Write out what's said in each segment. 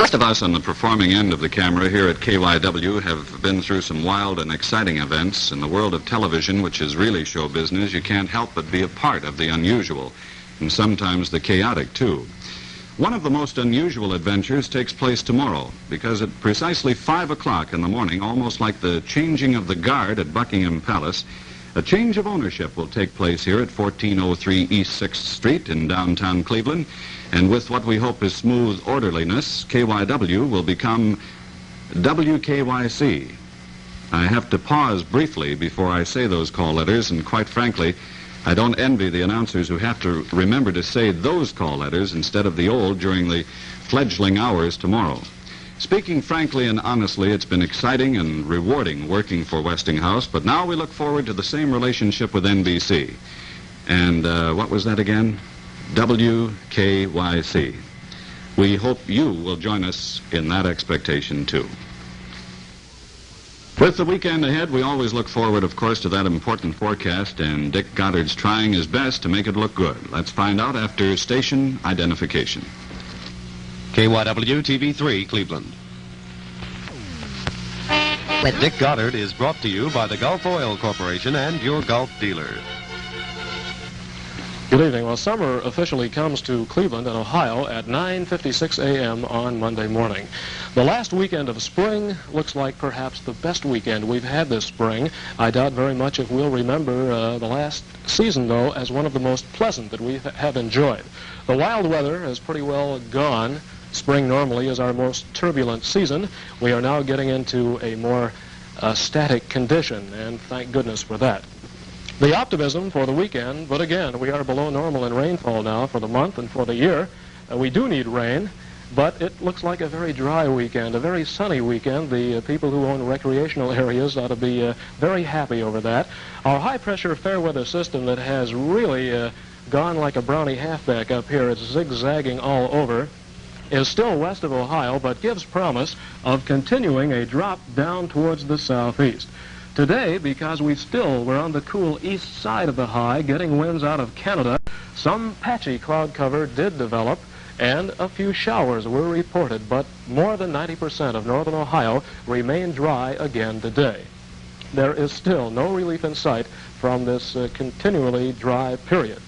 Most of us on the performing end of the camera here at KYW have been through some wild and exciting events. In the world of television, which is really show business, you can't help but be a part of the unusual, and sometimes the chaotic, too. One of the most unusual adventures takes place tomorrow, because at precisely 5 o'clock in the morning, almost like the changing of the guard at Buckingham Palace, a change of ownership will take place here at 1403 East 6th Street in downtown Cleveland. And with what we hope is smooth orderliness, KYW will become WKYC. I have to pause briefly before I say those call letters, and quite frankly, I don't envy the announcers who have to remember to say those call letters instead of the old during the fledgling hours tomorrow. Speaking frankly and honestly, it's been exciting and rewarding working for Westinghouse, but now we look forward to the same relationship with NBC. And what was that again? WKYC. We hope you will join us in that expectation, too. With the weekend ahead, we always look forward, of course, to that important forecast, and Dick Goddard's trying his best to make it look good. Let's find out after station identification. KYW-TV 3, Cleveland. Dick Goddard is brought to you by the Gulf Oil Corporation and your Gulf dealer. Good evening. Well, summer officially comes to Cleveland and Ohio at 9:56 a.m. on Monday morning. The last weekend of spring looks like perhaps the best weekend we've had this spring. I doubt very much if we'll remember the last season, though, as one of the most pleasant that we have enjoyed. The wild weather has pretty well gone. Spring normally is our most turbulent season. We are now getting into a more static condition, and thank goodness for that. The optimism for the weekend, but again, we are below normal in rainfall now for the month and for the year. We do need rain, but it looks like a very dry weekend, a very sunny weekend. The people who own recreational areas ought to be very happy over that. Our high-pressure fair-weather system that has really gone like a brownie halfback up here, it's zigzagging all over, is still west of Ohio, but gives promise of continuing a drop down towards the southeast. Today, because we're on the cool east side of the high, getting winds out of Canada, some patchy cloud cover did develop, and a few showers were reported, but more than 90% of northern Ohio remain dry again today. There is still no relief in sight from this continually dry period.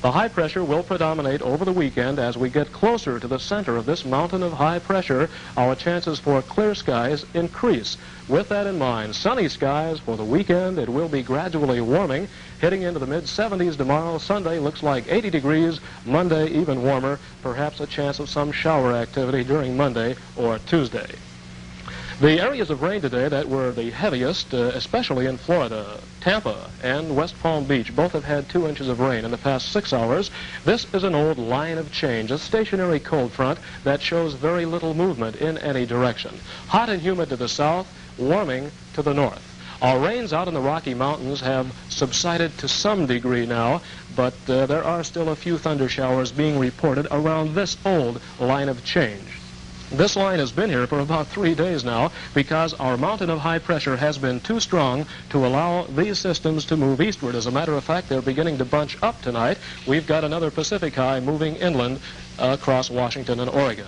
The high pressure will predominate over the weekend. As we get closer to the center of this mountain of high pressure, our chances for clear skies increase. With that in mind, sunny skies for the weekend. It will be gradually warming, hitting into the mid-70s tomorrow. Sunday looks like 80 degrees. Monday even warmer. Perhaps a chance of some shower activity during Monday or Tuesday. The areas of rain today that were the heaviest, especially in Florida, Tampa, and West Palm Beach, both have had 2 inches of rain in the past 6 hours. This is an old line of change, a stationary cold front that shows very little movement in any direction. Hot and humid to the south, warming to the north. Our rains out in the Rocky Mountains have subsided to some degree now, but there are still a few thunder showers being reported around this old line of change. This line has been here for about 3 days now because our mountain of high pressure has been too strong to allow these systems to move eastward. As a matter of fact, they're beginning to bunch up tonight. We've got another Pacific high moving inland across Washington and Oregon.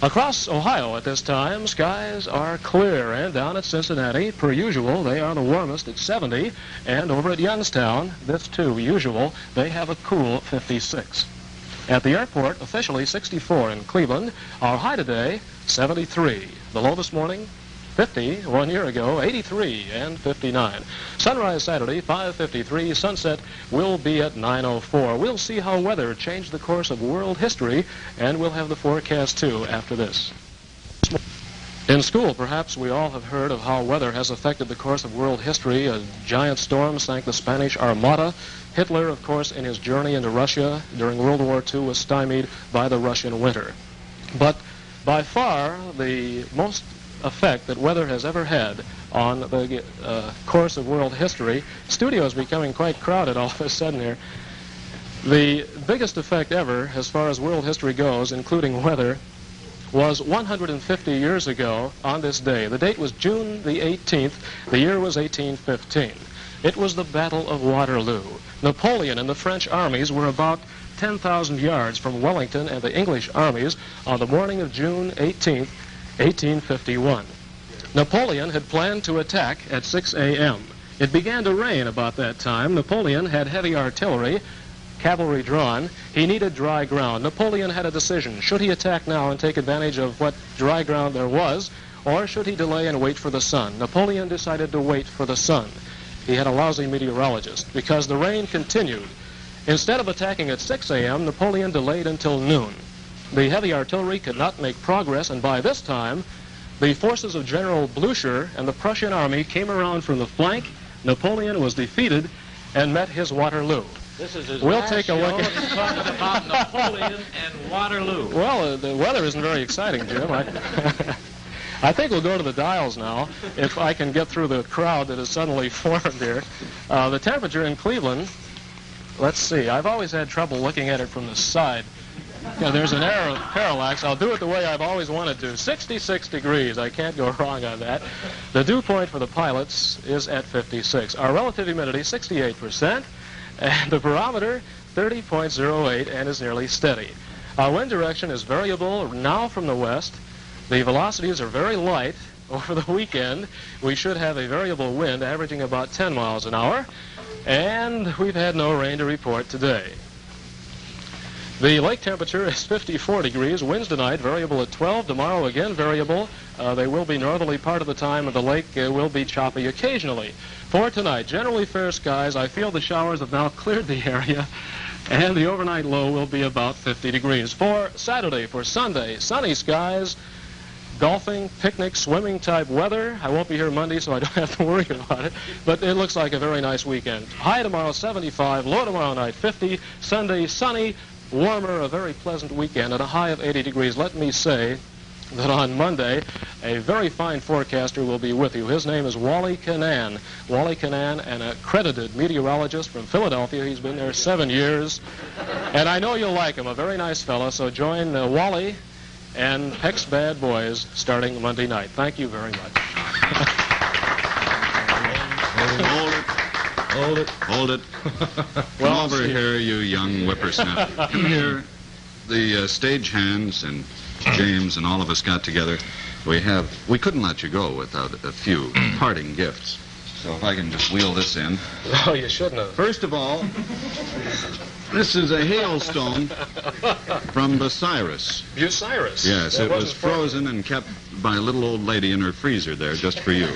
Across Ohio at this time, skies are clear, and down at Cincinnati, per usual, they are the warmest at 70, and over at Youngstown, this too usual, they have a cool 56. At the airport, officially 64 in Cleveland. Our high today, 73. The low this morning, 50. 1 year ago, 83 and 59. Sunrise Saturday, 5:53. Sunset will be at 9:04. We'll see how weather changed the course of world history, and we'll have the forecast, too, after this. In school, perhaps we all have heard of how weather has affected the course of world history. A giant storm sank the Spanish Armada. Hitler, of course, in his journey into Russia during World War II, was stymied by the Russian winter. But by far, the most effect that weather has ever had on the course of world history, studio is becoming quite crowded all of a sudden here. The biggest effect ever, as far as world history goes, including weather, was 150 years ago on this day. The date was June the 18th. The year was 1815. It was the Battle of Waterloo. Napoleon and the French armies were about 10,000 yards from Wellington and the English armies on the morning of June 18, 1851. Napoleon had planned to attack at 6 a.m. It began to rain about that time. Napoleon had heavy artillery, cavalry drawn. He needed dry ground. Napoleon had a decision. Should he attack now and take advantage of what dry ground there was, or should he delay and wait for the sun? Napoleon decided to wait for the sun. He had a lousy meteorologist because the rain continued. Instead of attacking at 6 a.m., Napoleon delayed until noon. The heavy artillery could not make progress, and by this time, the forces of General Blucher and the Prussian army came around from the flank. Napoleon was defeated and met his Waterloo. This is his We'll last take a look show. at He's talking about Napoleon and Waterloo. Well, the weather isn't very exciting, Jim. I think we'll go to the dials now, if I can get through the crowd that has suddenly formed here. The temperature in Cleveland, let's see. I've always had trouble looking at it from the side. Yeah, there's an error of parallax. I'll do it the way I've always wanted to. 66 degrees. I can't go wrong on that. The dew point for the pilots is at 56. Our relative humidity, 68%. And the barometer, 30.08, and is nearly steady. Our wind direction is variable now from the west. The velocities are very light. Over the weekend, we should have a variable wind averaging about 10 miles an hour. And we've had no rain to report today. The lake temperature is 54 degrees. Winds tonight variable at 12. Tomorrow again variable. They will be northerly part of the time, and the lake will be choppy occasionally. For tonight, generally fair skies. I feel the showers have now cleared the area, and the overnight low will be about 50 degrees. For Saturday, for Sunday, sunny skies, golfing, picnic, swimming type weather. I won't be here Monday, so I don't have to worry about it, but it looks like a very nice weekend. High tomorrow, 75, low tomorrow night, 50, Sunday, sunny, warmer, a very pleasant weekend, and a high of 80 degrees. Let me say that on Monday, a very fine forecaster will be with you. His name is Wally Canaan. Wally Canaan, an accredited meteorologist from Philadelphia. He's been there 7 years, and I know you'll like him, a very nice fellow. So join Wally and Peck's Bad Boys starting Monday night. Thank you very much. Hold it. Hold it. Come over here, you young whippersnapper. Come here. The stagehands and James and all of us got together. We couldn't let you go without a few parting gifts. So if I can just wheel this in. Oh, you shouldn't have. First of all, this is a hailstone from Bucyrus. Bucyrus? Yes, it was frozen and kept by a little old lady in her freezer there just for you.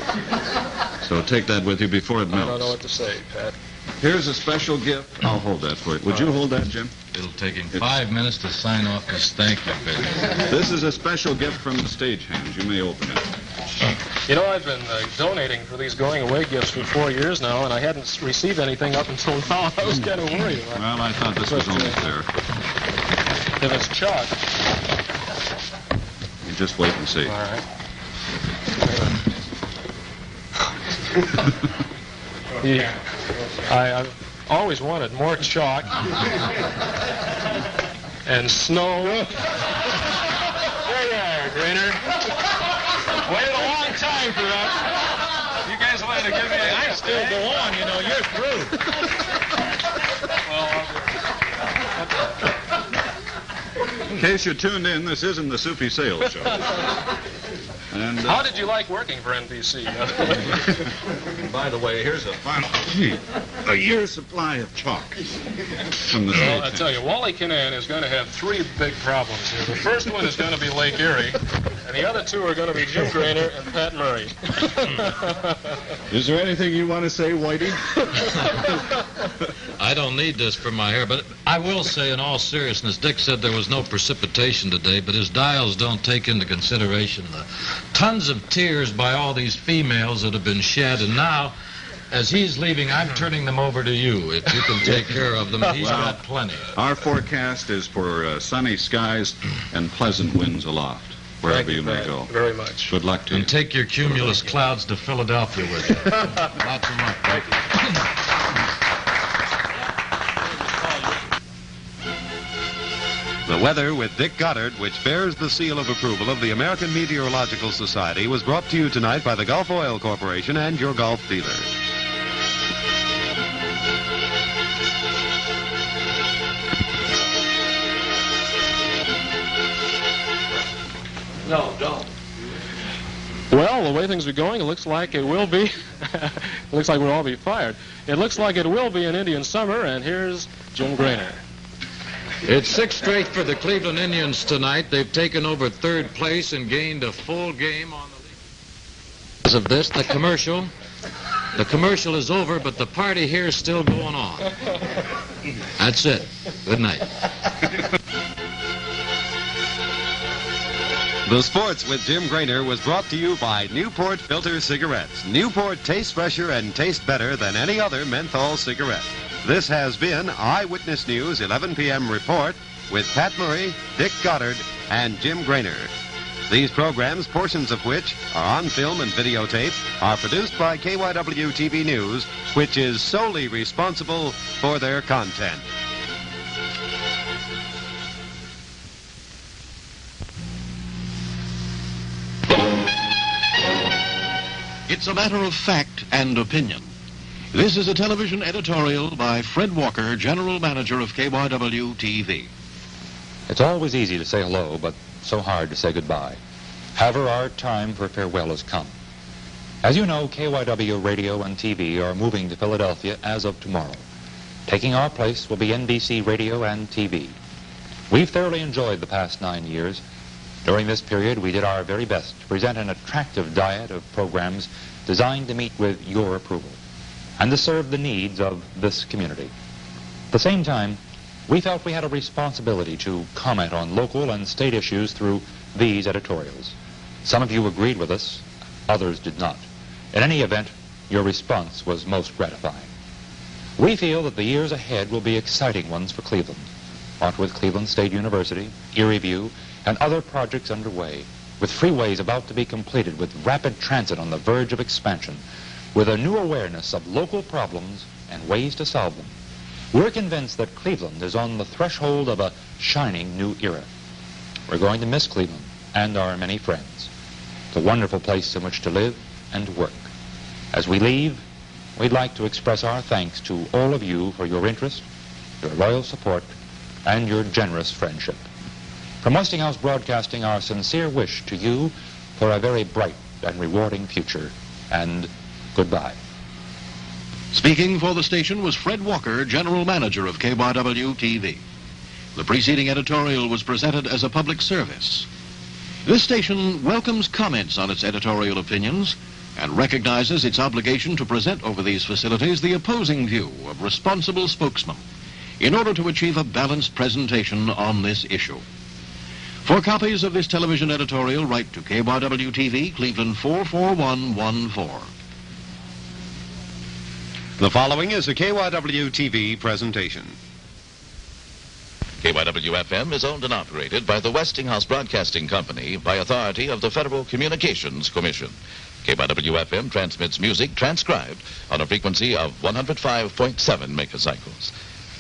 So take that with you before it melts. I don't know what to say, Pat. Here's a special gift. I'll hold that for you. Would you hold that, Jim? It'll take him 5 minutes to sign off this thank you business. This is a special gift from the stagehands. You may open it. You know, I've been donating for these going-away gifts for 4 years now, and I hadn't received anything up until now. I was kind of worried about it. Well, I thought this was only fair. If it's chalk. You just wait and see. All right. I've always wanted more chalk and snow. There you are, Grainer. Waited a long time for that. You guys wanted to give me a... I still go on, you know, you're through. In case you tuned in, this isn't the Soupy Sales Show. And, how did you like working for NBC? And by the way, here's a year's supply of chalk from the Well, I tell you, Wally Canaan is going to have 3 big problems here. The first one is going to be Lake Erie, and the other 2 are going to be Jim Grainer and Pat Murray. Is there anything you want to say, Whitey? I don't need this for my hair, but I will say in all seriousness, Dick said there was no precipitation today, but his dials don't take into consideration the tons of tears by all these females that have been shed, and now, as he's leaving, I'm turning them over to you. If you can take care of them, he's got plenty. Our forecast is for sunny skies and pleasant winds aloft, wherever you may go. Very much. Good luck to you. And take your cumulus clouds to Philadelphia with you. Lots of luck. Thank you. The weather with Dick Goddard, which bears the seal of approval of the American Meteorological Society, was brought to you tonight by the Gulf Oil Corporation and your Gulf dealer. No, don't. Well, the way things are going, it looks like it will be. It looks like we'll all be fired. It looks like it will be an Indian summer, and here's Jim Grainer. It's 6 straight for the Cleveland Indians tonight. They've taken over 3rd place and gained a full game on the league. Because of this, the commercial is over, but the party here is still going on. That's it. Good night. The Sports with Jim Grainer was brought to you by Newport Filter Cigarettes. Newport tastes fresher and tastes better than any other menthol cigarette. This has been Eyewitness News 11 p.m. report with Pat Murray, Dick Goddard, and Jim Grainer. These programs, portions of which are on film and videotape, are produced by KYW-TV News, which is solely responsible for their content. It's a matter of fact and opinion. This is a television editorial by Fred Walker, General Manager of KYW-TV. It's always easy to say hello, but so hard to say goodbye. However, our time for farewell has come. As you know, KYW Radio and TV are moving to Philadelphia as of tomorrow. Taking our place will be NBC Radio and TV. We've thoroughly enjoyed the past 9 years. During this period, we did our very best to present an attractive diet of programs designed to meet with your approval and to serve the needs of this community. At the same time, we felt we had a responsibility to comment on local and state issues through these editorials. Some of you agreed with us, others did not. In any event, your response was most gratifying. We feel that the years ahead will be exciting ones for Cleveland. What with Cleveland State University, Erie View, and other projects underway, with freeways about to be completed, with rapid transit on the verge of expansion, with a new awareness of local problems and ways to solve them, we're convinced that Cleveland is on the threshold of a shining new era. We're going to miss Cleveland and our many friends. It's a wonderful place in which to live and work. As we leave, we'd like to express our thanks to all of you for your interest, your loyal support, and your generous friendship. From Westinghouse Broadcasting, our sincere wish to you for a very bright and rewarding future, and goodbye. Speaking for the station was Fred Walker, General Manager of KYW-TV. The preceding editorial was presented as a public service. This station welcomes comments on its editorial opinions and recognizes its obligation to present over these facilities the opposing view of responsible spokesmen in order to achieve a balanced presentation on this issue. For copies of this television editorial, write to KYW-TV, Cleveland 44114. The following is a KYW-TV presentation. KYW-FM is owned and operated by the Westinghouse Broadcasting Company by authority of the Federal Communications Commission. KYW-FM transmits music transcribed on a frequency of 105.7 megacycles.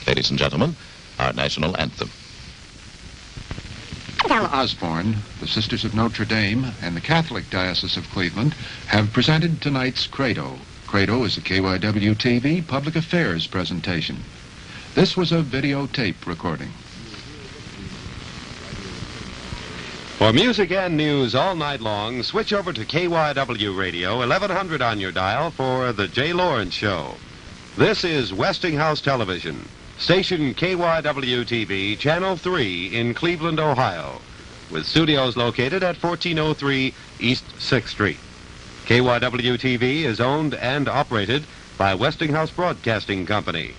Ladies and gentlemen, our national anthem. Osborne, the Sisters of Notre Dame, and the Catholic Diocese of Cleveland have presented tonight's Credo. Credo is a KYW-TV public affairs presentation. This was a videotape recording. For music and news all night long, switch over to KYW Radio, 1100 on your dial for The Jay Lawrence Show. This is Westinghouse Television, station KYW-TV, Channel 3 in Cleveland, Ohio, with studios located at 1403 East 6th Street. KYW-TV is owned and operated by Westinghouse Broadcasting Company,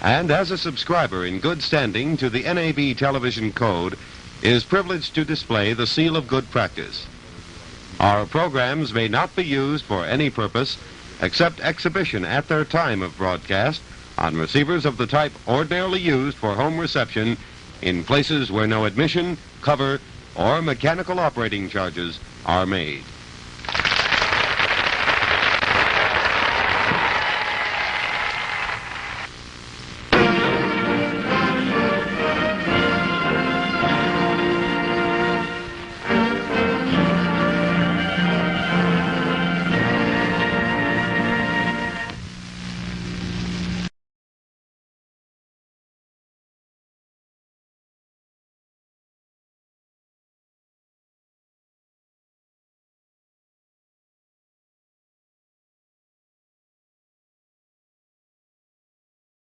and as a subscriber in good standing to the NAB television code, is privileged to display the seal of good practice. Our programs may not be used for any purpose except exhibition at their time of broadcast on receivers of the type ordinarily used for home reception in places where no admission, cover, or mechanical operating charges are made.